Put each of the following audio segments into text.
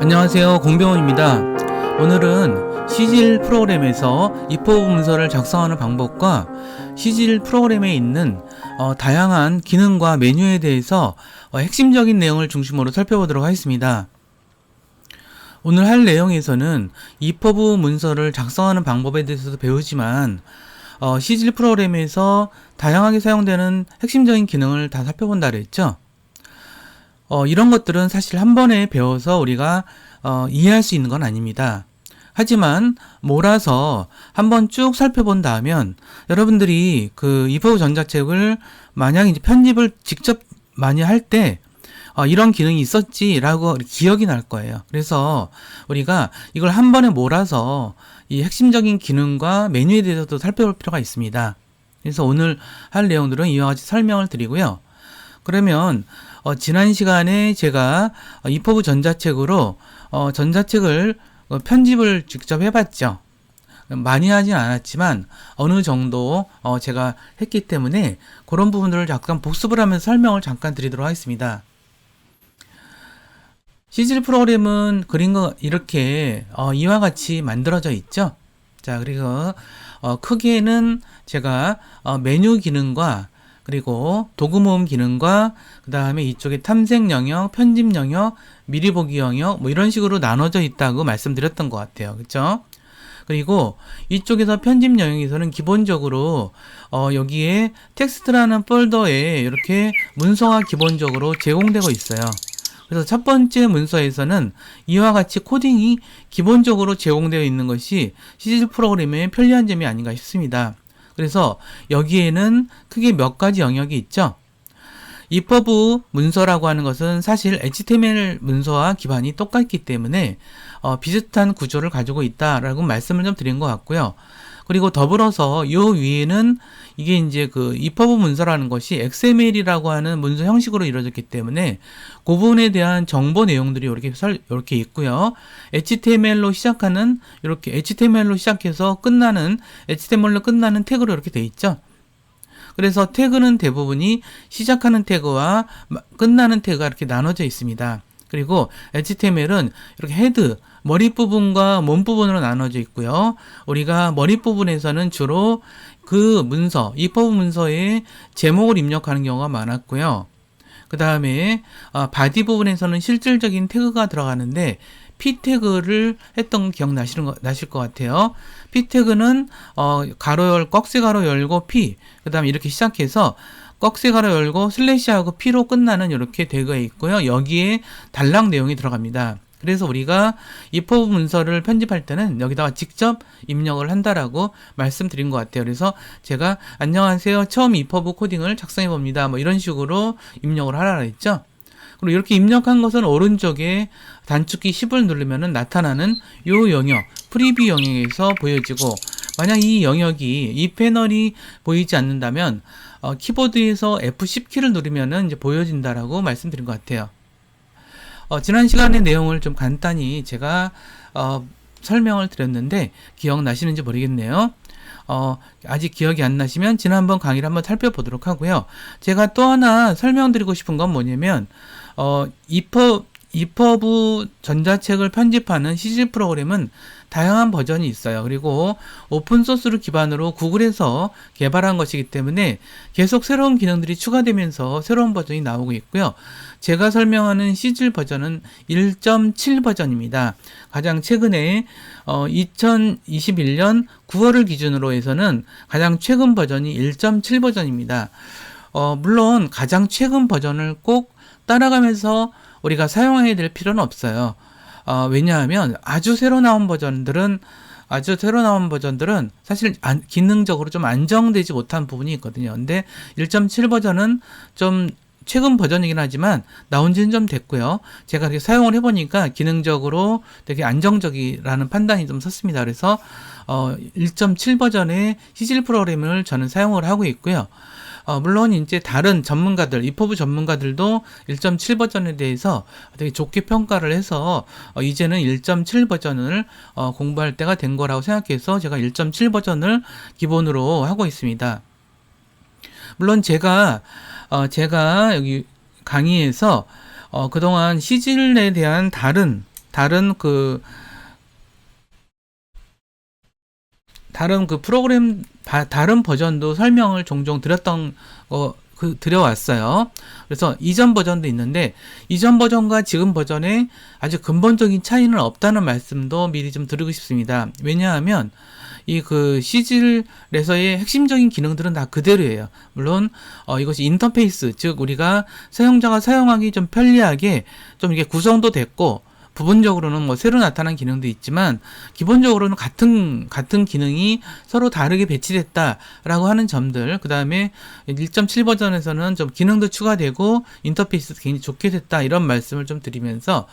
안녕하세요, 공병호입니다. 오늘은 CGIL 프로그램에서 if 문서를 작성하는 방법과 CGIL 프로그램에 있는 다양한 기능과 메뉴에 대해서 핵심적인 내용을 중심으로 살펴보도록 하겠습니다. 오늘 할 내용에서는 if 문서를 작성하는 방법에 대해서도 배우지만 CGIL 프로그램에서 다양하게 사용되는 핵심적인 기능을 다 살펴본다 그랬죠. 이런 것들은 사실 한 번에 배워서 우리가 이해할 수 있는 건 아닙니다. 하지만 몰아서 한번 쭉 살펴본다면 여러분들이 그 if 전자책을 만약 이제 편집을 직접 많이 할 때 이런 기능이 있었지라고 기억이 날 거예요. 그래서 우리가 이걸 한 번에 몰아서 이 핵심적인 기능과 메뉴에 대해서도 살펴볼 필요가 있습니다. 그래서 오늘 할 내용들은 이와 같이 설명을 드리고요. 그러면 지난 시간에 제가 if 전자책으로 전자책을 편집을 직접 해봤죠. 많이 하진 않았지만 어느 정도 제가 했기 때문에 그런 부분들을 잠깐 복습을 하면서 설명을 잠깐 드리도록 하겠습니다. CGIL 프로그램은 그린 거 이렇게 이와 같이 만들어져 있죠. 자, 그리고 크게는 제가 메뉴 기능과 그리고 도구 모음 기능과 그 다음에 이쪽에 탐색 영역, 편집 영역, 미리 보기 영역 뭐 이런 식으로 나눠져 있다고 말씀드렸던 것 같아요. 그렇죠? 그리고 이쪽에서 편집 영역에서는 기본적으로 여기에 텍스트라는 폴더에 이렇게 문서가 기본적으로 제공되고 있어요. 그래서 첫 번째 문서에서는 이와 같이 코딩이 기본적으로 제공되어 있는 것이 CGIL 프로그램의 편리한 점이 아닌가 싶습니다. 그래서 여기에는 크게 몇 가지 영역이 있죠. if 문서라고 하는 것은 사실 HTML 문서와 기반이 똑같기 때문에 비슷한 구조를 가지고 있다라고 말씀을 좀 드린 것 같고요. 그리고 더불어서 요 위에는 이게 이제 그 if 문서라는 것이 XML이라고 하는 문서 형식으로 이루어졌기 때문에 그 부분에 대한 정보 내용들이 이렇게 있고요. HTML로 시작하는 이렇게 HTML로 시작해서 끝나는 HTML로 끝나는 태그로 이렇게 돼 있죠. 그래서 태그는 대부분이 시작하는 태그와 끝나는 태그가 이렇게 나눠져 있습니다. 그리고 HTML은 이렇게 헤드, 머리 부분과 몸 부분으로 나눠져 있고요. 우리가 머리 부분에서는 주로 그 문서, if 문서에 제목을 입력하는 경우가 많았고요. 그 다음에 바디 부분에서는 실질적인 태그가 들어가는데 p 태그를 했던 거 나실 것 같아요. p 태그는 꺽쇠 가로 열고 p, 그 다음에 이렇게 시작해서 꺽쇠 가로 열고 슬래시하고 p로 끝나는 이렇게 태그가 있고요. 여기에 단락 내용이 들어갑니다. 그래서 우리가 if 문서를 편집할 때는 여기다가 직접 입력을 한다라고 말씀드린 것 같아요. 그래서 제가 안녕하세요, 처음 if 코딩을 작성해 봅니다, 뭐 이런 식으로 입력을 하라 했죠. 그리고 이렇게 입력한 것은 오른쪽에 단축키 10을 누르면 나타나는 요 영역, 프리뷰 영역에서 보여지고, 만약 이 영역이, 이 패널이 보이지 않는다면 키보드에서 F10키를 누르면 이제 보여진다라고 말씀드린 것 같아요. 지난 시간의 내용을 좀 간단히 제가 설명을 드렸는데 기억나시는지 모르겠네요. 아직 기억이 안 나시면 지난번 강의를 한번 살펴보도록 하고요. 제가 또 하나 설명드리고 싶은 건 뭐냐면 if 전자책을 편집하는 CGIL 프로그램은 다양한 버전이 있어요. 그리고 오픈소스를 기반으로 구글에서 개발한 것이기 때문에 계속 새로운 기능들이 추가되면서 새로운 버전이 나오고 있고요. 제가 설명하는 CGIL 버전은 1.7 버전입니다. 가장 최근에 2021년 9월을 기준으로 해서는 가장 최근 버전이 1.7 버전입니다. 물론 가장 최근 버전을 꼭 따라가면서 우리가 사용해야 될 필요는 없어요. 왜냐하면 아주 새로 나온 버전들은 사실 기능적으로 좀 안정되지 못한 부분이 있거든요. 근데 1.7 버전은 좀 최근 버전이긴 하지만 나온 지는 좀 됐고요. 제가 이렇게 사용을 해보니까 기능적으로 되게 안정적이라는 판단이 좀 섰습니다. 그래서 1.7 버전의 CGIL 프로그램을 저는 사용을 하고 있고요. 물론 이제 다른 전문가들, if 전문가들도 1.7 버전에 대해서 되게 좋게 평가를 해서 이제는 1.7 버전을 공부할 때가 된 거라고 생각해서 제가 1.7 버전을 기본으로 하고 있습니다. 물론 제가 여기 강의에서 그동안 CGIL에 대한 다른 다른 그 프로그램 다른 버전도 설명을 종종 드려왔어요. 그래서 이전 버전도 있는데 이전 버전과 지금 버전에 아주 근본적인 차이는 없다는 말씀도 미리 좀 드리고 싶습니다. 왜냐하면 이 그 시즐에서의 핵심적인 기능들은 다 그대로예요. 물론 이것이 인터페이스, 즉 우리가 사용자가 사용하기 좀 편리하게 좀 이게 구성도 됐고, 부분적으로는 뭐 새로 나타난 기능도 있지만 기본적으로는 같은 기능이 서로 다르게 배치됐다라고 하는 점들, 그 다음에 1.7 버전에서는 좀 기능도 추가되고 인터페이스도 굉장히 좋게 됐다, 이런 말씀을 좀 드리면서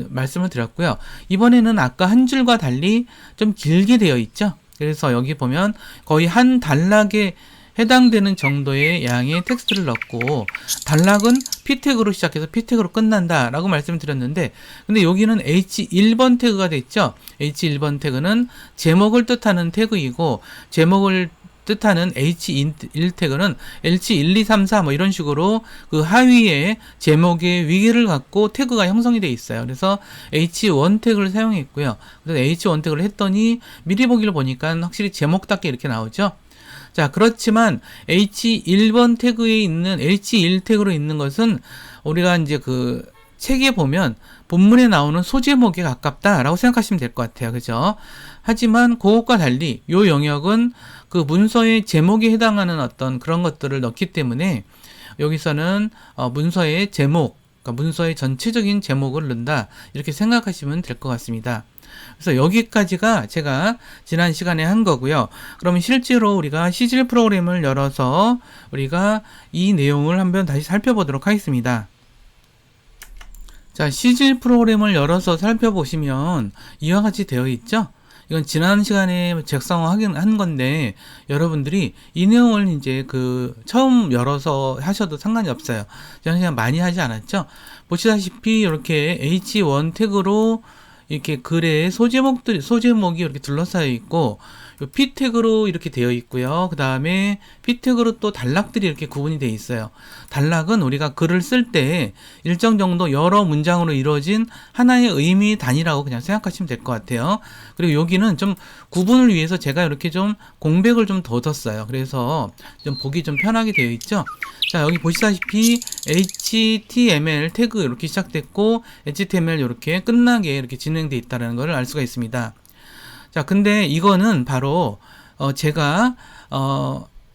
말씀을 드렸고요. 이번에는 아까 한 줄과 달리 좀 길게 되어 있죠. 그래서 여기 보면 거의 한 단락에 해당되는 정도의 양의 텍스트를 넣고, 단락은 P택으로 시작해서 P택으로 끝난다 라고 말씀을 드렸는데, 근데 여기는 H1번 태그가 됐죠. H1번 태그는 제목을 뜻하는 태그이고, 제목을 뜻하는 H1 태그는 H1, 2, 3, 4 뭐 이런 식으로 그 하위에 제목의 위계를 갖고 태그가 형성이 되어 있어요. 그래서 H1 태그를 사용했고요. 그래서 H1 태그를 했더니 미리 보기를 보니까 확실히 제목답게 이렇게 나오죠. 자, 그렇지만 H1번 태그에 있는 H1 태그로 있는 것은 우리가 이제 그 책에 보면 본문에 나오는 소제목에 가깝다라고 생각하시면 될 것 같아요. 그죠? 하지만 그것과 달리 이 영역은 그 문서의 제목에 해당하는 어떤 그런 것들을 넣기 때문에 여기서는 문서의 제목, 그러니까 문서의 전체적인 제목을 넣는다, 이렇게 생각하시면 될 것 같습니다. 그래서 여기까지가 제가 지난 시간에 한 거고요. 그러면 실제로 우리가 시즐 프로그램을 열어서 우리가 이 내용을 한번 다시 살펴보도록 하겠습니다. 자, 시즐 프로그램을 열어서 살펴보시면 이와 같이 되어 있죠. 이건 지난 시간에 작성한 건데 여러분들이 이 내용을 이제 그 처음 열어서 하셔도 상관이 없어요. 지난 시간 많이 하지 않았죠. 보시다시피 이렇게 H1 태그로 이렇게 글의 소제목이 이렇게 둘러싸여 있고, P 태그로 이렇게 되어 있고요. 그 다음에 P 태그로 또 단락들이 이렇게 구분이 되어 있어요. 단락은 우리가 글을 쓸 때 일정 정도 여러 문장으로 이루어진 하나의 의미 단위라고 그냥 생각하시면 될 것 같아요. 그리고 여기는 좀 구분을 위해서 제가 이렇게 좀 공백을 좀 더 뒀어요. 그래서 좀 보기 좀 편하게 되어 있죠. 자, 여기 보시다시피 HTML 태그 이렇게 시작됐고 HTML 이렇게 끝나게 이렇게 진행되어 있다는 것을 알 수가 있습니다. 자, 근데 이거는 바로 제가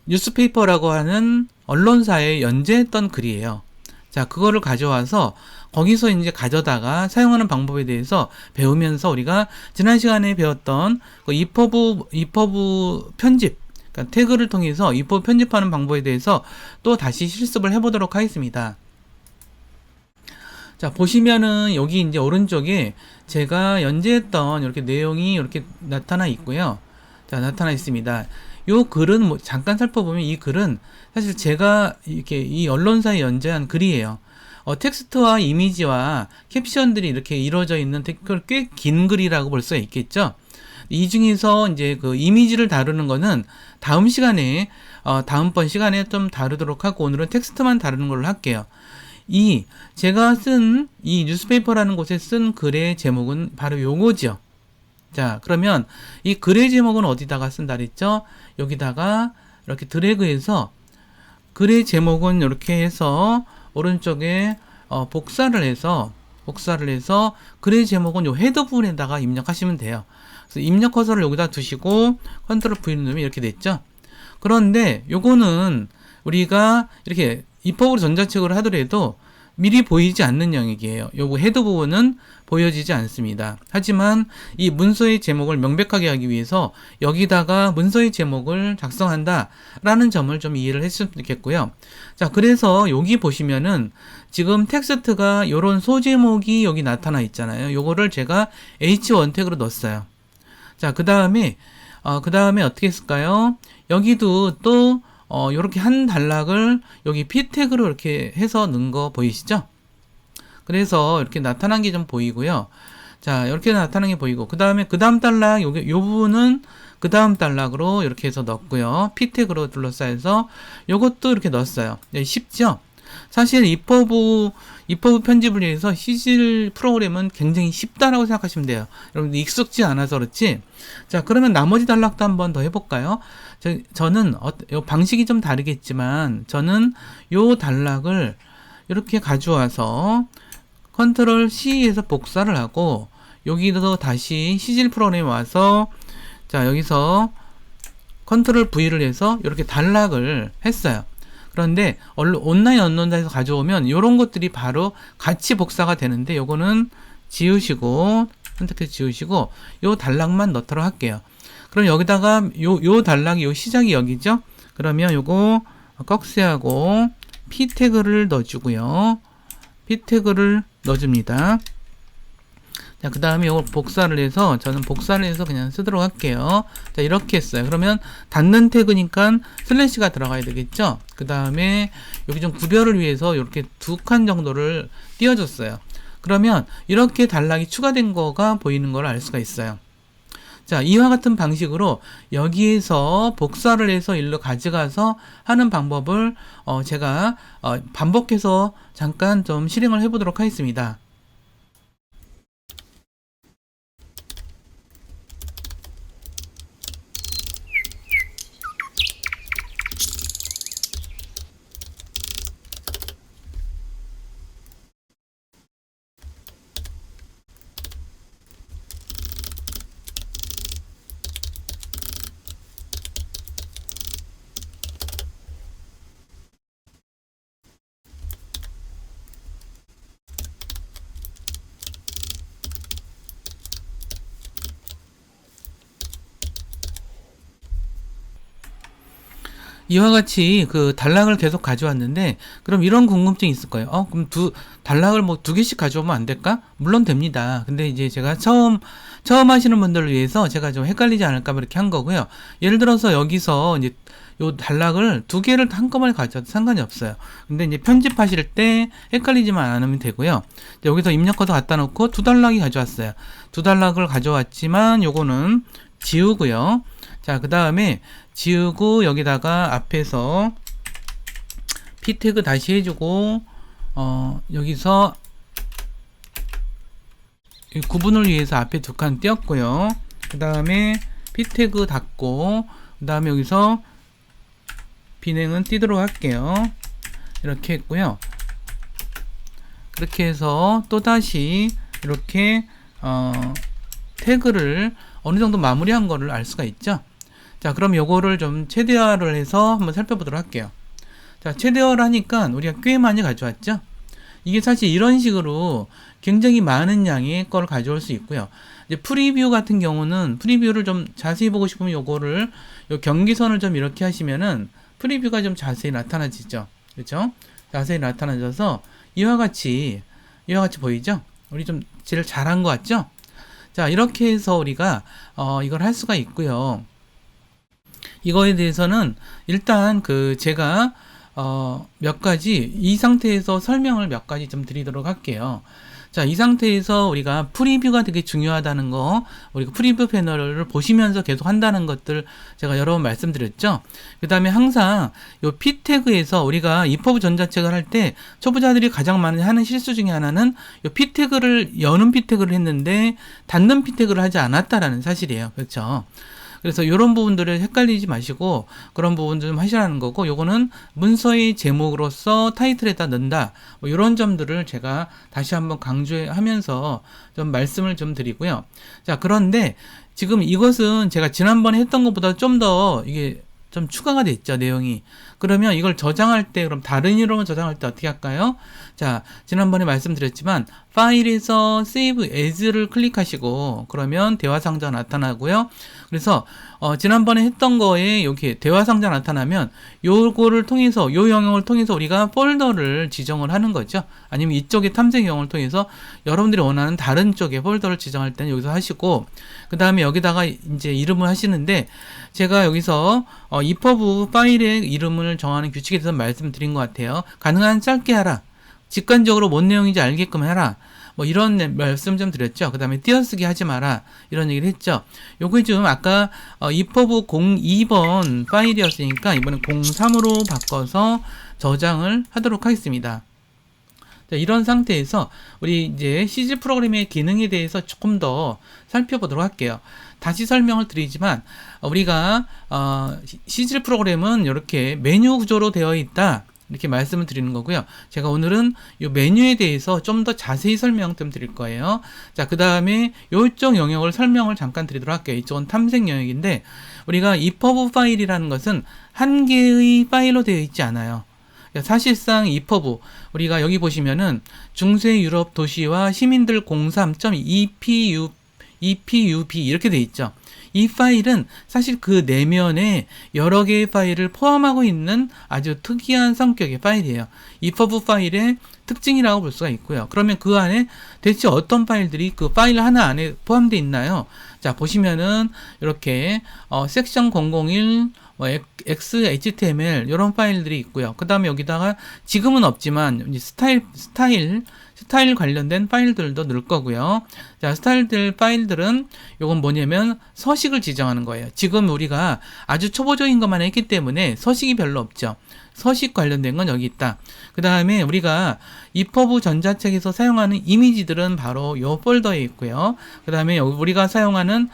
뉴스페이퍼라고 하는 언론사에 연재했던 글이에요. 자, 그거를 가져와서 거기서 이제 가져다가 사용하는 방법에 대해서 배우면서 우리가 지난 시간에 배웠던 그 EPUB 편집, 그러니까 태그를 통해서 EPUB 편집하는 방법에 대해서 또 다시 실습을 해보도록 하겠습니다. 자, 보시면은 여기 이제 오른쪽에 제가 연재했던 이렇게 내용이 이렇게 나타나 있고요. 자, 나타나 있습니다. 요 글은 뭐 잠깐 살펴보면 이 글은 사실 제가 이렇게 이 언론사에 연재한 글이에요. 텍스트와 이미지와 캡션들이 이렇게 이루어져 있는 꽤 긴 글이라고 볼 수 있겠죠. 이 중에서 이제 그 이미지를 다루는 거는 다음 시간에 다음번 시간에 좀 다루도록 하고, 오늘은 텍스트만 다루는 걸로 할게요. 제가 쓴 이 뉴스페이퍼라는 곳에 쓴 글의 제목은 바로 요거죠. 자, 그러면 이 글의 제목은 어디다가 쓴다 그랬죠? 여기다가 이렇게 드래그해서 글의 제목은 이렇게 해서 오른쪽에 복사를 해서 글의 제목은 요 헤더 부분에다가 입력하시면 돼요. 그래서 입력 커서를 여기다 두시고 컨트롤 V 누르면 이렇게 됐죠. 그런데 요거는 우리가 이렇게 EPUB으로 전자책으로 하더라도 미리 보이지 않는 영역이에요. 요거 헤더 부분은 보여지지 않습니다. 하지만 이 문서의 제목을 명백하게 하기 위해서 여기다가 문서의 제목을 작성한다 라는 점을 좀 이해를 했으면 좋겠고요. 자, 그래서 여기 보시면은 지금 텍스트가 요런 소제목이 여기 나타나 있잖아요. 요거를 제가 H1 태그로 넣었어요. 자, 그 다음에 어떻게 했을까요? 여기도 또 요렇게 한 단락을 여기 P 태그로 이렇게 해서 넣은 거 보이시죠? 그래서 이렇게 나타난 게 좀 보이고요. 자, 이렇게 나타난 게 보이고, 그 다음에 그 다음 단락, 요 부분은 그 다음 단락으로 이렇게 해서 넣었고요. P 태그로 둘러싸여서 요것도 이렇게 넣었어요. 네, 쉽죠? 사실 EPUB EPUB 편집을 위해서 CGL 프로그램은 굉장히 쉽다라고 생각하시면 돼요. 여러분들 익숙지 않아서 그렇지. 자, 그러면 나머지 단락도 한번 더 해볼까요? 저는 요 방식이 좀 다르겠지만 저는 요 단락을 이렇게 가져와서 컨트롤 C에서 복사를 하고 여기서 다시 CGL 프로그램에 와서 자, 여기서 컨트롤 V를 해서 이렇게 단락을 했어요. 그런데 온라인 언론사에서 가져오면 이런 것들이 바로 같이 복사가 되는데 요거는 지우시고 선택해서 지우시고 요 단락만 넣도록 할게요. 그럼 여기다가 요 단락이 요 시작이 여기죠. 그러면 요거 꺽쇠하고 P 태그를 넣어주고요. P 태그를 넣어줍니다. 자, 그 다음에 이걸 복사를 해서, 저는 복사를 해서 그냥 쓰도록 할게요. 자, 이렇게 했어요. 그러면 닫는 태그니까 슬래시가 들어가야 되겠죠? 그 다음에 여기 좀 구별을 위해서 이렇게 2칸 정도를 띄워줬어요. 그러면 이렇게 단락이 추가된 거가 보이는 걸 알 수가 있어요. 자, 이와 같은 방식으로 여기에서 복사를 해서 일로 가져가서 하는 방법을 제가 반복해서 잠깐 좀 실행을 해보도록 하겠습니다. 이와 같이 그 단락을 계속 가져왔는데 그럼 이런 궁금증이 있을 거예요. 그럼 단락을 뭐 2개씩 가져오면 안 될까? 물론 됩니다. 근데 이제 제가 처음 하시는 분들을 위해서 제가 좀 헷갈리지 않을까 이렇게 한 거고요. 예를 들어서 여기서 이제 요 단락을 2개를 한꺼번에 가져도 상관이 없어요. 근데 이제 편집하실 때 헷갈리지만 않으면 되고요. 여기서 입력 코드 갖다 놓고 2단락이 가져왔어요. 2단락을 가져왔지만 요거는 지우고요. 자, 그 다음에 지우고 여기다가 앞에서 P 태그 다시 해주고 여기서 구분을 위해서 앞에 2칸 띄웠고요. 그 다음에 P 태그 닫고 그 다음에 여기서 비냉은 띄도록 할게요. 이렇게 했고요. 그렇게 해서 또다시 이렇게 태그를 어느 정도 마무리한 거를 알 수가 있죠. 자, 그럼 요거를 좀 최대화를 해서 한번 살펴보도록 할게요. 자, 최대화를 하니까 우리가 꽤 많이 가져왔죠. 이게 사실 이런 식으로 굉장히 많은 양의 걸 가져올 수 있고요. 이제 프리뷰 같은 경우는 프리뷰를 좀 자세히 보고 싶으면 요거를 요 경계선을 좀 이렇게 하시면은 프리뷰가 좀 자세히 나타나지죠. 그렇죠? 자세히 나타나져서 이와 같이 보이죠? 우리 좀 제일 잘한 것 같죠? 자, 이렇게 해서 우리가 이걸 할 수가 있고요. 이거에 대해서는 일단 제가 몇 가지 이 상태에서 설명을 몇 가지 좀 드리도록 할게요. 자, 이 상태에서 우리가 프리뷰가 되게 중요하다는 거, 우리가 프리뷰 패널을 보시면서 계속 한다는 것들 제가 여러 번 말씀드렸죠. 그 다음에 항상 요 P 태그에서 우리가 EPUB 전자책을 할 때 초보자들이 가장 많이 하는 실수 중에 하나는 요 P 태그를 여는 P 태그를 했는데 닫는 P 태그를 하지 않았다라는 사실이에요. 그렇죠? 그래서 이런 부분들을 헷갈리지 마시고 그런 부분들 좀 하시라는 거고, 요거는 문서의 제목으로서 타이틀에다 넣는다, 뭐 이런 점들을 제가 다시 한번 강조하면서 좀 말씀을 좀 드리고요. 자, 그런데 지금 이것은 제가 지난번에 했던 것보다 좀 더 이게 좀 추가가 됐죠, 내용이. 그러면 이걸 저장할 때, 그럼 다른 이름을 저장할 때 어떻게 할까요? 자, 지난번에 말씀드렸지만 파일에서 Save As를 클릭하시고 그러면 대화 상자가 나타나고요. 그래서 지난번에 했던 거에 여기 대화 상자 나타나면 요거를 통해서, 요 영역을 통해서 우리가 폴더를 지정을 하는 거죠. 아니면 이쪽에 탐색 영역을 통해서 여러분들이 원하는 다른 쪽에 폴더를 지정할 때는 여기서 하시고, 그 다음에 여기다가 이제 이름을 하시는데, 제가 여기서 EPUB 파일의 이름을 정하는 규칙에 대해서 말씀드린 것 같아요. 가능한 짧게 하라, 직관적으로 뭔 내용인지 알게끔 해라, 뭐 이런 말씀 좀 드렸죠. 그 다음에 띄어쓰기 하지 마라, 이런 얘기를 했죠. 요거 좀 아까 EPUB 02번 파일이었으니까 이번엔 03으로 바꿔서 저장을 하도록 하겠습니다. 자, 이런 상태에서 우리 이제 CG 프로그램의 기능에 대해서 조금 더 살펴보도록 할게요. 다시 설명을 드리지만 우리가 CG 프로그램은 이렇게 메뉴 구조로 되어 있다, 이렇게 말씀을 드리는 거고요. 제가 오늘은 이 메뉴에 대해서 좀 더 자세히 설명 좀 드릴 거예요. 자, 그 다음에 이쪽 영역을 설명을 잠깐 드리도록 할게요. 이쪽은 탐색 영역인데, 우리가 EPUB 파일이라는 것은 한 개의 파일로 되어 있지 않아요. 사실상 EPUB, 우리가 여기 보시면은 중세 유럽 도시와 시민들 03.epub 이렇게 되어 있죠. 이 파일은 사실 그 내면에 여러 개의 파일을 포함하고 있는 아주 특이한 성격의 파일이에요. EPUB 파일의 특징이라고 볼 수가 있고요. 그러면 그 안에 대체 어떤 파일들이 그 파일 하나 안에 포함되어 있나요? 자, 보시면은 이렇게 섹션 001 XHTML 이런 파일들이 있고요. 그 다음에 여기다가 지금은 없지만 스타일 관련된 파일들도 넣을 거고요. 자, 스타일들 파일들은 요건 뭐냐면 서식을 지정하는 거예요. 지금 우리가 아주 초보적인 것만 했기 때문에 서식이 별로 없죠. 서식 관련된 건 여기 있다. 그 다음에 우리가 EPUB 전자책에서 사용하는 이미지들은 바로 요 폴더에 있고요. 그 다음에 우리가 사용하는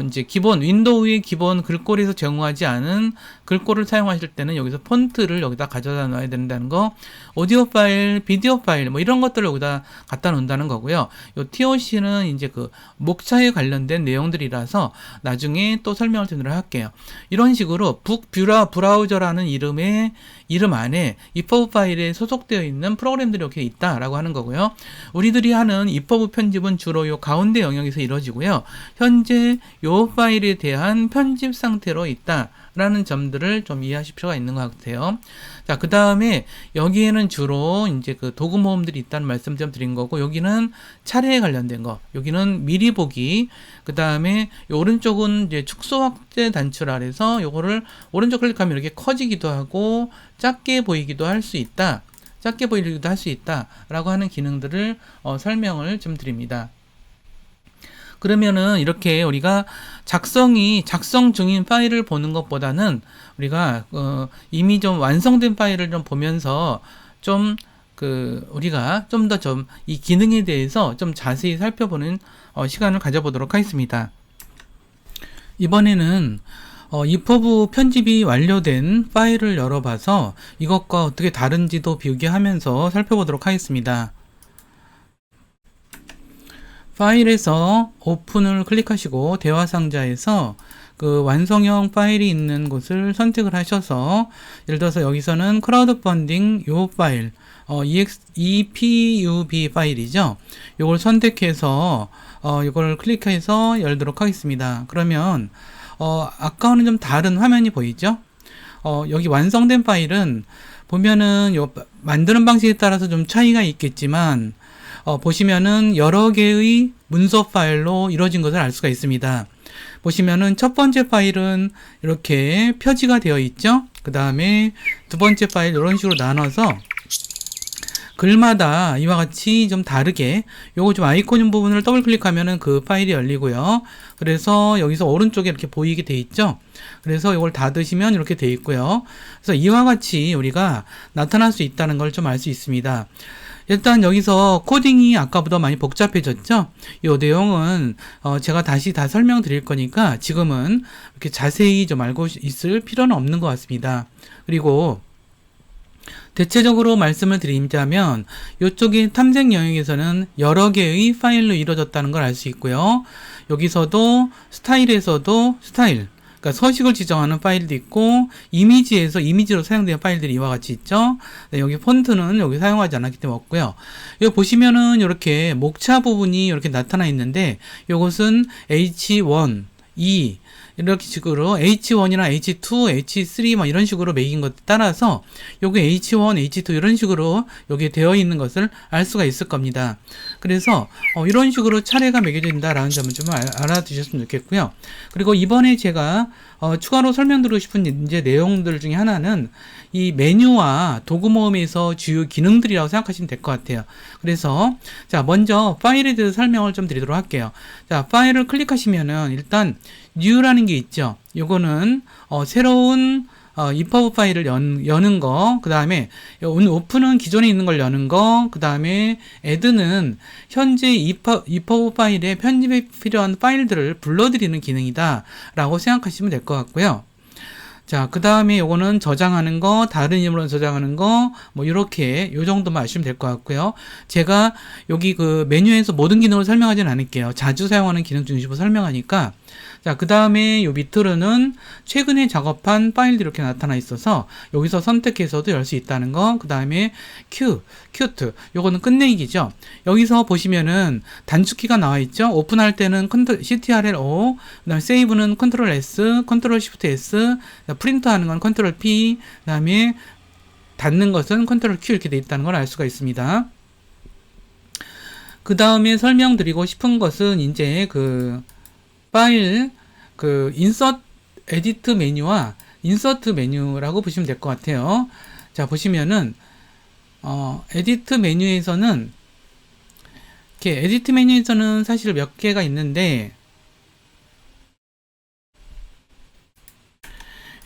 이제 기본 윈도우의 기본 글꼴에서 제공하지 않은 글꼴을 사용하실 때는 여기서 폰트를 여기다 가져다 놔야 된다는 거, 오디오 파일, 비디오 파일 이런 것들을 여기다 갖다 놓는다는 거고요. 요 TOC는 이제 그 목차에 관련된 내용들이라서 나중에 또 설명을 드리도록 할게요. 이런 식으로 브라우저라는 이름 안에 EPUB 파일에 소속되어 있는 프로그램들이 이렇게 있다라고 하는 거고요. 우리들이 하는 EPUB 편집은 주로 요 가운데 영역에서 이루어지고요. 현재 요 파일에 대한 편집 상태로 있다라는 점들을 좀 이해하실 필요가 있는 것 같아요. 자, 그 다음에 여기에는 주로 이제 그 도구 모음들이 있다는 말씀 좀 드린 거고, 여기는 차례에 관련된 거, 여기는 미리 보기, 그 다음에 오른쪽은 이제 축소 확대 단추 아래서 요거를 오른쪽 클릭하면 이렇게 커지기도 하고 작게 보이기도 할 수 있다, 작게 보이기도 할 수 있다라고 하는 기능들을 설명을 좀 드립니다. 그러면은 이렇게 우리가 작성 중인 파일을 보는 것보다는 우리가 이미 좀 완성된 파일을 좀 보면서 우리가 좀 더 이 기능에 대해서 좀 자세히 살펴보는 시간을 가져보도록 하겠습니다. 이번에는 EPUB 편집이 완료된 파일을 열어봐서 이것과 어떻게 다른지도 비교하면서 살펴보도록 하겠습니다. 파일에서 오픈을 클릭하시고 대화 상자에서 그 완성형 파일이 있는 곳을 선택을 하셔서, 예를 들어서 여기서는 크라우드 펀딩 요 파일 EPUB 파일이죠. 요걸 선택해서 요걸 클릭해서 열도록 하겠습니다. 그러면 아까와는 좀 다른 화면이 보이죠? 여기 완성된 파일은 보면은 요 만드는 방식에 따라서 좀 차이가 있겠지만 보시면은 여러 개의 문서 파일로 이루어진 것을 알 수가 있습니다. 보시면은 첫 번째 파일은 이렇게 표지가 되어 있죠. 그 다음에 두 번째 파일 이런 식으로 나눠서 글마다 이와 같이 좀 다르게, 요거 좀 아이콘 부분을 더블 클릭하면은 그 파일이 열리고요. 그래서 여기서 오른쪽에 이렇게 보이게 돼 있죠. 그래서 이걸 닫으시면 이렇게 돼 있고요. 그래서 이와 같이 우리가 나타날 수 있다는 걸 좀 알 수 있습니다. 일단 여기서 코딩이 아까보다 많이 복잡해졌죠. 이 내용은 제가 다시 다 설명드릴 거니까 지금은 이렇게 자세히 좀 알고 있을 필요는 없는 것 같습니다. 그리고 대체적으로 말씀을 드리자면 이쪽의 탐색 영역에서는 여러 개의 파일로 이루어졌다는 걸 알 수 있고요. 여기서도 스타일에서도 그러니까 서식을 지정하는 파일도 있고, 이미지에서 이미지로 사용되는 파일들이 이와 같이 있죠. 네, 여기 폰트는 여기 사용하지 않았기 때문에 없고요. 여기 보시면은 이렇게 목차 부분이 이렇게 나타나 있는데, 이것은 H1, E 이렇게 식으로 H1이나 H2, H3 이런 식으로 매긴 것에 따라서 여기 H1, H2 이런 식으로 여기 되어 있는 것을 알 수가 있을 겁니다. 그래서 이런 식으로 차례가 매겨져 있다라는 점을 좀 알아두셨으면 좋겠고요. 그리고 이번에 제가 추가로 설명드리고 싶은 이제 내용들 중에 하나는 이 메뉴와 도구 모음에서 주요 기능들이라고 생각하시면 될 것 같아요. 그래서 자, 먼저 파일에 대해서 설명을 좀 드리도록 할게요. 자, 파일을 클릭하시면은 일단 New라는 게 있죠. 요거는 새로운 EPUB 파일을 여는 거, 그 다음에 오픈은 기존에 있는 걸 여는 거, 그 다음에 add는 현재 EPUB 파일에 편집에 필요한 파일들을 불러들이는 기능이다 라고 생각하시면 될 것 같고요. 자, 그 다음에 요거는 저장하는 거, 다른 이름으로 저장하는 거, 뭐, 요렇게, 요 정도만 아시면 될 것 같고요. 제가 여기 그 메뉴에서 모든 기능을 설명하진 않을게요. 자주 사용하는 기능 중심으로 설명하니까. 자, 그 다음에 요 밑으로는 최근에 작업한 파일들이 이렇게 나타나 있어서 여기서 선택해서도 열 수 있다는 거. 그 다음에 큐트. 요거는 끝내기죠. 여기서 보시면은 단축키가 나와 있죠. 오픈할 때는 CTRL-O, 그 다음에 세이브는 컨트롤-S, 컨트롤-Shift-S, 프린트 하는 건 컨트롤-P, 그 다음에 닫는 것은 컨트롤-Q 이렇게 돼 있다는 걸 알 수가 있습니다. 그 다음에 설명드리고 싶은 것은 이제 그 파일 인서트 에디트 메뉴와 인서트 메뉴라고 보시면 될 것 같아요. 자, 보시면은 에디트 메뉴에서는 이렇게 에디트 메뉴에서는 사실 몇 개가 있는데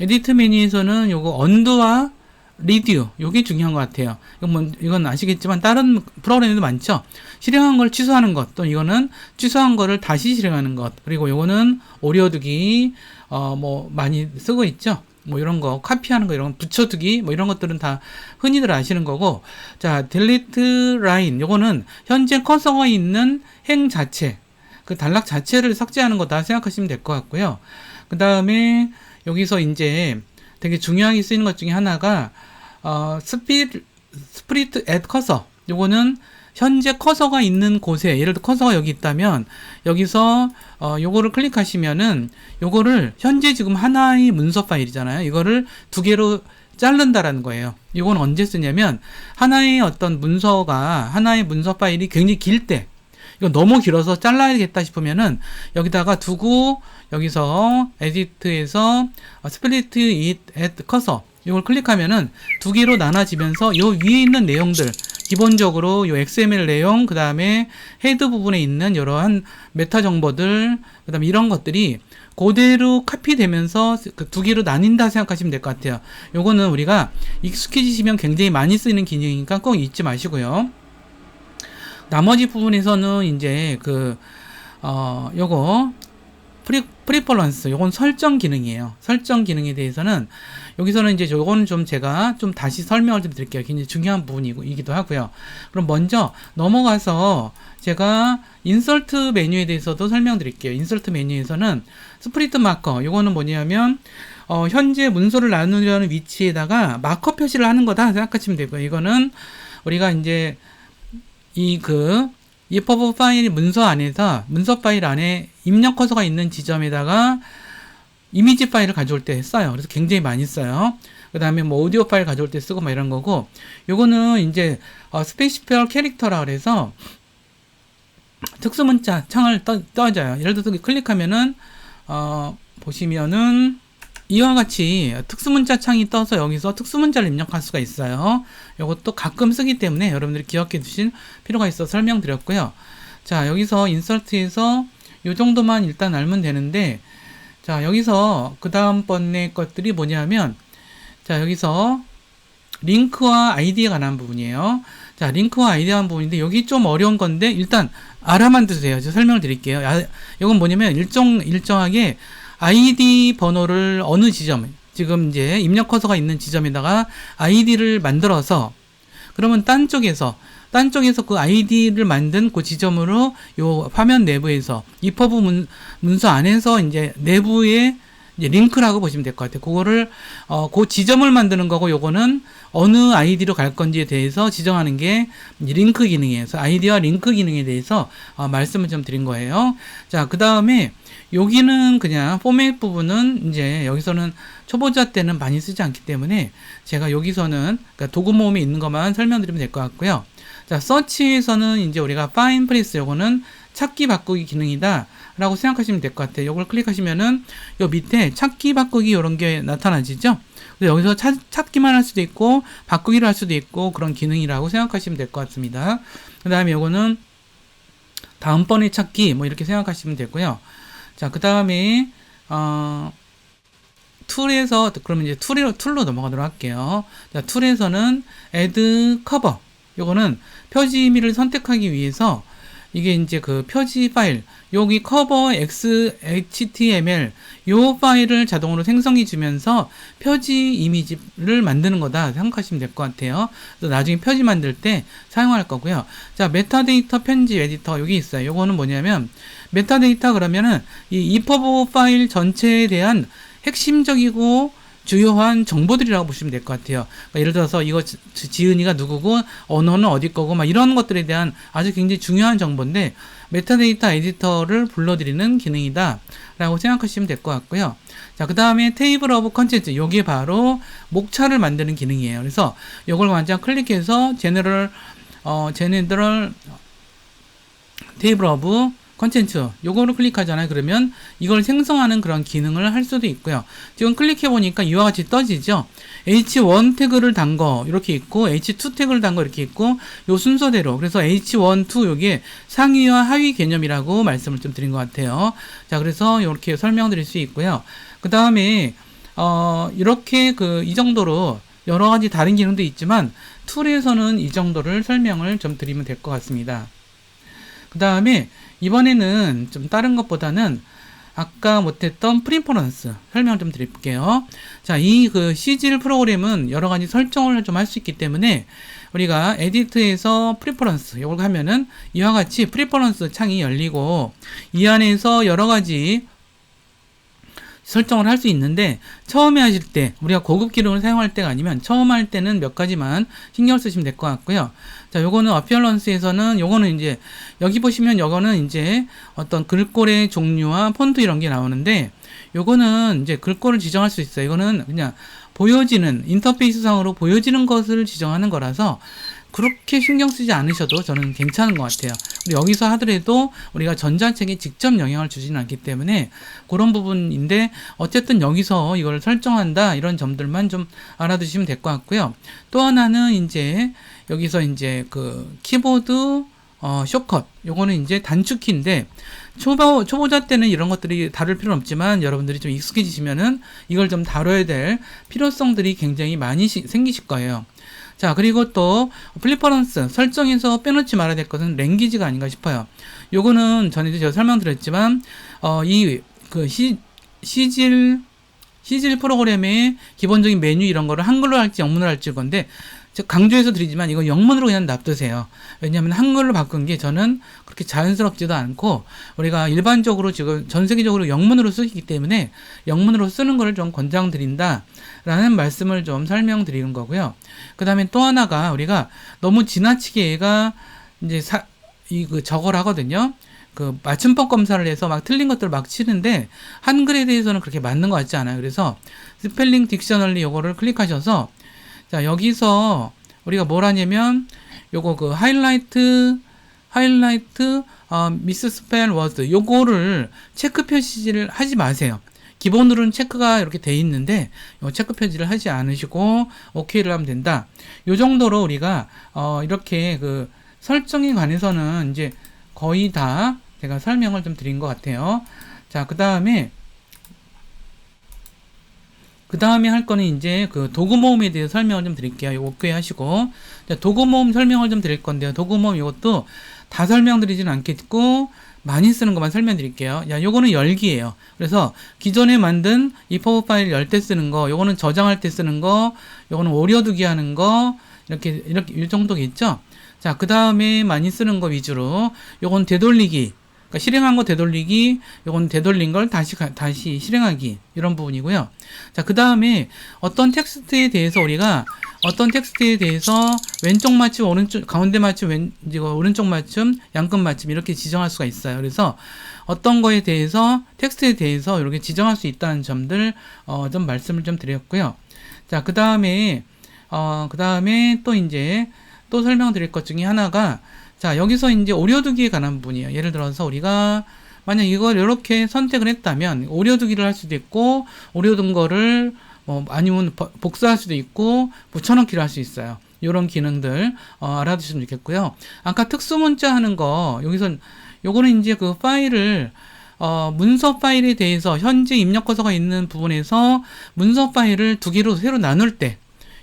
에디트 메뉴에서는 요거 언두와 리듀 요게 중요한 것 같아요. 이건 아시겠지만 다른 프로그램에도 많죠. 실행한 걸 취소하는 것, 또 이거는 취소한 거를 다시 실행하는 것, 그리고 요거는 오려두기 뭐 많이 쓰고 있죠. 뭐 이런 거 카피하는 거, 이런 거 붙여두기, 뭐 이런 것들은 다 흔히들 아시는 거고. 자, delete line 요거는 현재 커서가 있는 행 자체, 그 단락 자체를 삭제하는 거다 생각하시면 될 것 같고요. 그 다음에 여기서 이제 되게 중요하게 쓰이는 것 중에 하나가 스프리트 앳 커서, 요거는 현재 커서가 있는 곳에, 예를 들어 커서가 여기 있다면 여기서 요거를 클릭하시면은 요거를 현재 지금 하나의 문서 파일이잖아요. 이거를 두 개로 자른다라는 거예요. 이건 언제 쓰냐면 하나의 문서 파일이 굉장히 길 때, 이거 너무 길어서 잘라야겠다 싶으면은 여기다가 두고 여기서 에디트에서 스플리트 잇 앳 커서 이걸 클릭하면은 두 개로 나눠지면서 요 위에 있는 내용들, 기본적으로 요 XML 내용, 그 다음에 헤드 부분에 있는 이러한 메타 정보들, 그 다음에 이런 것들이 그대로 카피되면서 그 두 개로 나뉜다 생각하시면 될 것 같아요. 요거는 우리가 익숙해지시면 굉장히 많이 쓰이는 기능이니까 꼭 잊지 마시고요. 나머지 부분에서는 이제 요거 프리퍼런스, 요건 설정 기능이에요. 설정 기능에 대해서는 여기서는 이제 요거는 좀 제가 좀 다시 설명을 좀 드릴게요. 굉장히 중요한 부분이기도 하고요. 그럼 먼저 넘어가서 제가 인서트 메뉴에 대해서도 설명드릴게요. 인서트 메뉴에서는 스프리트 마커, 요거는 뭐냐면 현재 문서를 나누려는 위치에다가 마커 표시를 하는 거다 생각하시면 되고요. 이거는 우리가 이제 EPUB 파일 문서 파일 안에 입력 커서가 있는 지점에다가 이미지 파일을 가져올 때 써요. 그래서 굉장히 많이 써요. 그 다음에 뭐 오디오 파일 가져올 때 쓰고 막 이런 거고, 요거는 이제 스페시셜 캐릭터라 그래서 특수문자 창을 떠져요. 예를 들어서 클릭하면은 보시면은 이와 같이 특수문자 창이 떠서 여기서 특수문자를 입력할 수가 있어요. 이것도 가끔 쓰기 때문에 여러분들이 기억해 두실 필요가 있어서 설명드렸고요. 자, 여기서 인서트에서 이 정도만 일단 알면 되는데, 자, 여기서 그 다음번에 것들이 뭐냐면, 자, 여기서 링크와 아이디에 관한 부분이에요. 자, 링크와 아이디에 관한 부분인데 여기 좀 어려운 건데 일단 알아만 두세요. 제가 설명을 드릴게요. 이건 뭐냐면 일정하게 아이디 번호를 어느 지점, 지금 이제 입력 커서가 있는 지점에다가 아이디를 만들어서, 그러면 딴 쪽에서 그 아이디를 만든 그 지점으로 요 화면 내부에서 EPUB 문서 안에서 이제 내부에 이제 링크라고 보시면 될 것 같아요. 그거를 그 지점을 만드는 거고, 요거는 어느 아이디로 갈 건지에 대해서 지정하는 게 링크 기능이에요. 그래서 아이디와 링크 기능에 대해서 말씀을 좀 드린 거예요. 자, 그 다음에 여기는 그냥 포맷 부분은 이제 여기서는 초보자 때는 많이 쓰지 않기 때문에 제가 여기서는 그러니까 도구 모음이 있는 것만 설명드리면 될 것 같고요. 자, 서치에서는 이제 우리가 find place, 요거는 찾기 바꾸기 기능이다 라고 생각하시면 될 것 같아요. 요걸 클릭하시면은 요 밑에 찾기 바꾸기 요런 게 나타나지죠. 여기서 찾기만 할 수도 있고 바꾸기를 할 수도 있고 그런 기능이라고 생각하시면 될 것 같습니다. 그 다음에 요거는 다음번에 찾기 뭐 이렇게 생각하시면 되고요. 자, 그 다음에 툴에서, 그러면 이제 툴로 넘어가도록 할게요. 자, 툴에서는 add cover. 요거는 표지 이미를 선택하기 위해서 이게 이제 그 표지 파일, 여기 cover xhtml 요 파일을 자동으로 생성해 주면서 표지 이미지를 만드는 거다 생각하시면 될 것 같아요. 그래서 나중에 표지 만들 때 사용할 거고요. 자, 메타데이터 편집 에디터 여기 있어요. 요거는 뭐냐면 메타데이터 그러면은 이 EPUB 파일 전체에 대한 핵심적이고 주요한 정보들이라고 보시면 될 것 같아요. 그러니까 예를 들어서 이거 지은이가 누구고 언어는 어디 거고 막 이런 것들에 대한 아주 굉장히 중요한 정보인데 메타데이터 에디터를 불러들이는 기능이다 라고 생각하시면 될 것 같고요. 자, 그 다음에 테이블 오브 컨텐츠, 요게 바로 목차를 만드는 기능이에요. 그래서 요걸 완전 클릭해서 제너럴 테이블 오브 컨텐츠 요거를 클릭하잖아요. 그러면 이걸 생성하는 그런 기능을 할 수도 있고요. 지금 클릭해 보니까 이와 같이 떠지죠. H1 태그를 단 거 이렇게 있고 H2 태그를 단 거 이렇게 있고 요 순서대로. 그래서 H1, 2 요게 상위와 하위 개념이라고 말씀을 좀 드린 것 같아요. 자, 그래서 이렇게 설명드릴 수 있고요. 그 다음에 이렇게 이 정도로 여러 가지 다른 기능도 있지만 툴에서는 이 정도를 설명을 좀 드리면 될 것 같습니다. 그 다음에 이번에는 좀 다른 것보다는 아까 못했던 프리퍼런스 설명을 좀 드릴게요. 자, 이 CGL 프로그램은 여러 가지 설정을 좀 할 수 있기 때문에 우리가 에디트에서 프리퍼런스 이걸 하면은 이와 같이 프리퍼런스 창이 열리고 이 안에서 여러 가지 설정을 할 수 있는데 처음에 하실 때 우리가 고급 기능을 사용할 때가 아니면 처음 할 때는 몇 가지만 신경 쓰시면 될 것 같고요. 자, 요거는 어피어런스에서는 요거는 이제 여기 보시면 요거는 이제 어떤 글꼴의 종류와 폰트 이런 게 나오는데 요거는 이제 글꼴을 지정할 수 있어요. 이거는 그냥 보여지는 인터페이스 상으로 보여지는 것을 지정하는 거라서 그렇게 신경 쓰지 않으셔도 저는 괜찮은 것 같아요. 여기서 하더라도 우리가 전자책에 직접 영향을 주지는 않기 때문에 그런 부분인데 어쨌든 여기서 이걸 설정한다 이런 점들만 좀 알아두시면 될 것 같고요. 또 하나는 이제 여기서 이제 키보드 숏컷 요거는 이제 단축키인데 초보자 때는 이런 것들이 다룰 필요는 없지만 여러분들이 좀 익숙해지시면은 이걸 좀 다뤄야 될 필요성들이 굉장히 많이 생기실 거예요. 자, 그리고 또 프리퍼런스 설정에서 빼놓지 말아야 될 것은 랭귀지가 아닌가 싶어요. 요거는 전에도 제가 설명드렸지만 CGL 프로그램의 기본적인 메뉴 이런 거를 한글로 할지 영문으로 할지 건데 강조해서 드리지만 이거 영문으로 그냥 놔두세요. 왜냐하면 한글로 바꾼 게 저는 그렇게 자연스럽지도 않고 우리가 일반적으로 지금 전 세계적으로 영문으로 쓰기 때문에 영문으로 쓰는 거를 좀 권장드린다 라는 말씀을 좀 설명드리는 거고요. 그 다음에 또 하나가 우리가 너무 지나치게 얘가 이제 저걸 하거든요. 맞춤법 검사를 해서 막 틀린 것들을 막 치는데 한글에 대해서는 그렇게 맞는 것 같지 않아요. 그래서 스펠링 딕셔널리 요거를 클릭하셔서 자, 여기서 우리가 뭘 하냐면 요거 하이라이트 미스스펠 워드 요거를 체크 표시를 하지 마세요. 기본으로는 체크가 이렇게 돼 있는데 요 체크 표시를 하지 않으시고 OK를 하면 된다. 요 정도로 우리가 이렇게 설정에 관해서는 이제 거의 다 제가 설명을 좀 드린 것 같아요. 자, 그 다음에 할 거는 이제 도구 모음에 대해서 설명을 좀 드릴게요. 이거 오케이 하시고. 자, 도구 모음 설명을 좀 드릴 건데요. 도구 모음 이것도 다 설명드리지는 않겠고, 많이 쓰는 것만 설명드릴게요. 야, 요거는 열기예요. 그래서 기존에 만든 EPUB 파일 열 때 쓰는 거, 요거는 저장할 때 쓰는 거, 요거는 오려두기 하는 거, 이렇게, 이 정도겠죠? 자, 그 다음에 많이 쓰는 거 위주로, 요건 되돌리기. 그러니까 실행한 거 되돌리기, 요건 되돌린 걸 다시 실행하기 이런 부분이고요. 자, 그 다음에 어떤 텍스트에 대해서 왼쪽 맞춤, 오른쪽 가운데 맞춤, 오른쪽 맞춤, 양끝 맞춤 이렇게 지정할 수가 있어요. 그래서 어떤 거에 대해서 텍스트에 대해서 이렇게 지정할 수 있다는 점들 좀 말씀을 좀 드렸고요. 자, 그 다음에 또 설명드릴 것 중에 하나가 자, 여기서 이제 오려두기에 관한 부분이에요. 예를 들어서 우리가 만약 이걸 이렇게 선택을 했다면 오려두기를 할 수도 있고 오려둔 거를 아니면 복사할 수도 있고 붙여넣기를 할 수 있어요. 이런 기능들 알아두시면 좋겠고요. 아까 특수문자 하는 거 여기서 요거는 이제 파일을 문서 파일에 대해서 현재 입력 커서가 있는 부분에서 문서 파일을 두 개로 새로 나눌 때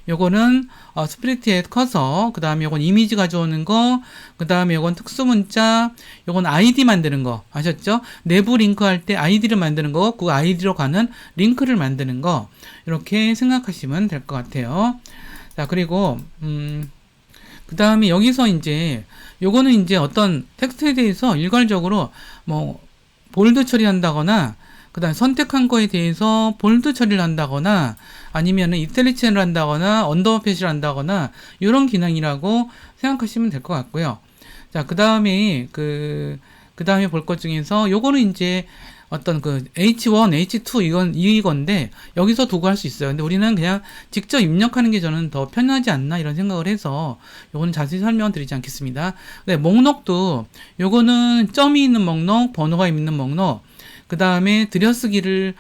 요거는 스프리트 앳 커서, 그 다음에 요건 이미지 가져오는 거, 그 다음에 요건 특수 문자, 요건 아이디 만드는 거 아셨죠? 내부 링크 할 때 아이디를 만드는 거, 그 아이디로 가는 링크를 만드는 거, 이렇게 생각하시면 될 것 같아요. 자, 그리고 그 다음에 여기서 이제 요거는 이제 어떤 텍스트에 대해서 일괄적으로 뭐 볼드 처리한다거나, 그 다음에 선택한 거에 대해서 볼드 처리를 한다거나, 아니면은 이탈리치를 한다거나 언더패시를 한다거나 이런 기능이라고 생각하시면 될 것 같고요. 자, 그 다음에 그 다음에 볼 것 중에서 요거는 이제 어떤 그 H1, H2 이건데 여기서 두고 할 수 있어요. 근데 우리는 그냥 직접 입력하는 게 저는 더 편하지 않나 이런 생각을 해서 요거는 자세히 설명드리지 않겠습니다. 네, 목록도 요거는 점이 있는 목록, 번호가 있는 목록, 그 다음에 들여쓰기를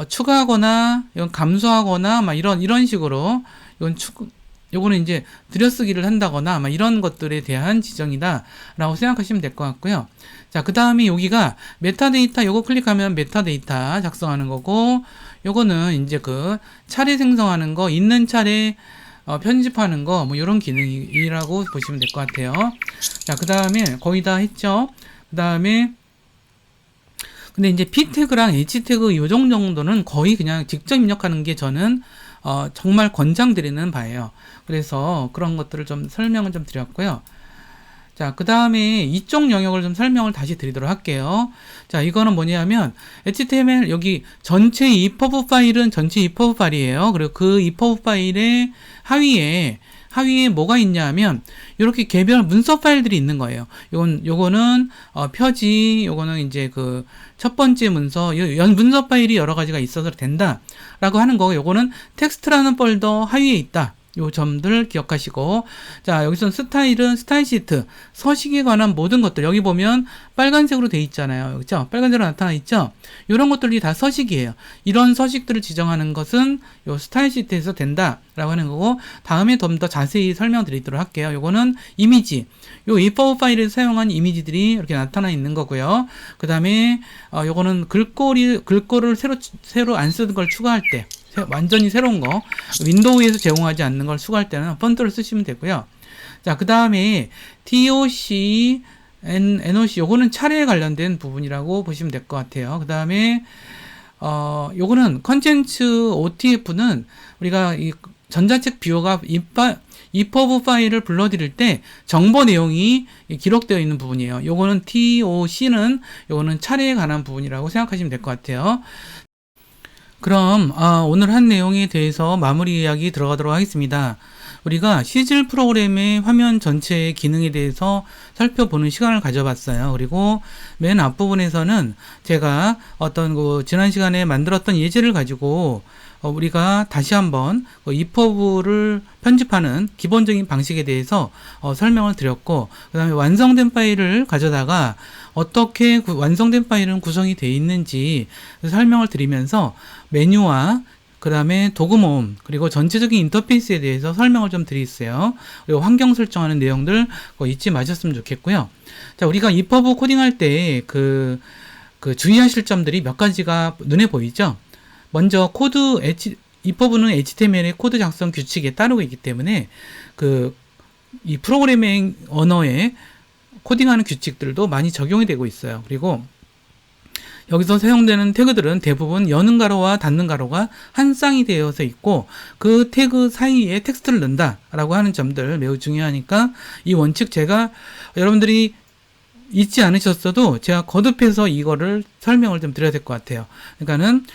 추가하거나 이건 감소하거나 막 이런 식으로 요거는 이제 들여쓰기를 한다거나 막 이런 것들에 대한 지정이다라고 생각하시면 될 것 같고요. 자, 그 다음에 여기가 메타데이터, 요거 클릭하면 메타데이터 작성하는 거고, 요거는 이제 그 차례 생성하는 거, 있는 차례 편집하는 거, 뭐 이런 기능이라고 보시면 될 것 같아요. 자, 그 다음에 거의 다 했죠. 그 다음에 근데 이제 P 태그랑 H 태그 요정 정도는 거의 그냥 직접 입력하는 게 저는 정말 권장드리는 바예요. 그래서 그런 것들을 좀 설명을 좀 드렸고요. 자, 그 다음에 이쪽 영역을 좀 설명을 다시 드리도록 할게요. 자, 이거는 뭐냐면 HTML 여기 전체 EPUB 파일은 전체 EPUB 파일이에요. 그리고 그 EPUB 파일의 하위에 뭐가 있냐 하면 이렇게 개별 문서 파일들이 있는 거예요. 요거는 표지, 요거는 이제 그 첫 번째 문서, 문서 파일이 여러 가지가 있어서 된다라고 하는 거고, 요거는 텍스트라는 폴더 하위에 있다. 요 점들 기억하시고, 자, 여기서는 스타일은 스타일 시트, 서식에 관한 모든 것들, 여기 보면 빨간색으로 돼 있잖아요. 그렇죠? 빨간색으로 나타나 있죠? 이런 것들이 다 서식이에요. 이런 서식들을 지정하는 것은 요 스타일 시트에서 된다라고 하는 거고, 다음에 좀 더 자세히 설명드리도록 할게요. 요거는 이미지, 요 EPUB 파일에서 사용한 이미지들이 이렇게 나타나 있는 거고요. 그 다음에 요거는 글꼴을 새로 안 쓰는 걸 추가할 때, 완전히 새로운 거, 윈도우에서 제공하지 않는 걸 추가할 때는 폰트를 쓰시면 되고요. 자, 그 다음에 TOC, NOC, 요거는 차례에 관련된 부분이라고 보시면 될 것 같아요. 그 다음에 요거는 컨텐츠 OTF는 우리가 이 전자책 뷰어가 EPUB 파일을 불러드릴 때 정보 내용이 기록되어 있는 부분이에요. 요거는 TOC는 요거는 차례에 관한 부분이라고 생각하시면 될 것 같아요. 그럼 오늘 한 내용에 대해서 마무리 이야기 들어가도록 하겠습니다. 우리가 시즐 프로그램의 화면 전체의 기능에 대해서 살펴보는 시간을 가져봤어요. 그리고 맨 앞부분에서는 제가 어떤 지난 시간에 만들었던 예제를 가지고 우리가 다시 한번 EPUB를 편집하는 기본적인 방식에 대해서 설명을 드렸고, 그 다음에 완성된 파일을 가져다가 어떻게 완성된 파일은 구성이 되어 있는지 설명을 드리면서 메뉴와 그 다음에 도구 모음, 그리고 전체적인 인터페이스에 대해서 설명을 좀 드리겠어요. 그리고 환경 설정하는 내용들 잊지 마셨으면 좋겠고요. 자, 우리가 EPUB 코딩할 때 주의하실 점들이 몇 가지가 눈에 보이죠? 먼저 EPUB는 HTML의 코드 작성 규칙에 따르고 있기 때문에 이 프로그래밍 언어에 코딩하는 규칙들도 많이 적용이 되고 있어요. 그리고 여기서 사용되는 태그들은 대부분 여는 가로와 닫는 가로가 한 쌍이 되어서 있고, 그 태그 사이에 텍스트를 넣는다라고 하는 점들 매우 중요하니까 이 원칙 제가 여러분들이 잊지 않으셨어도 제가 거듭해서 이거를 설명을 좀 드려야 될 것 같아요. 그러니까는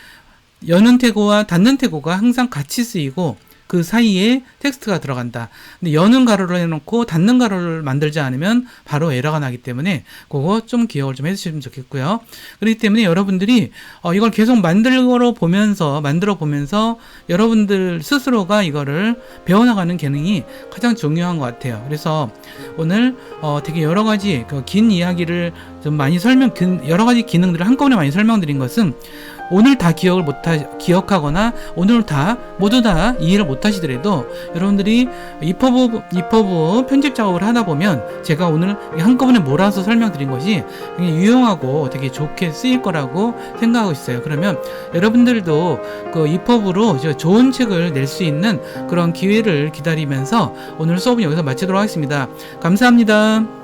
여는 태그와 닫는 태그가 항상 같이 쓰이고 그 사이에 텍스트가 들어간다. 근데 여는 가로를 해놓고 닫는 가로를 만들지 않으면 바로 에러가 나기 때문에 그거 좀 기억을 좀 해주시면 좋겠고요. 그렇기 때문에 여러분들이 이걸 계속 만들어 보면서 여러분들 스스로가 이거를 배워나가는 기능이 가장 중요한 것 같아요. 그래서 오늘 되게 여러 가지 긴 이야기를 좀 많이 여러 가지 기능들을 한꺼번에 많이 설명드린 것은 오늘 다 기억하거나 오늘 다 모두 다 이해를 못 하시더라도 여러분들이 이퍼브 편집 작업을 하다 보면 제가 오늘 한꺼번에 몰아서 설명드린 것이 굉장히 유용하고 되게 좋게 쓰일 거라고 생각하고 있어요. 그러면 여러분들도 그 이퍼브로 좋은 책을 낼 수 있는 그런 기회를 기다리면서 오늘 수업은 여기서 마치도록 하겠습니다. 감사합니다.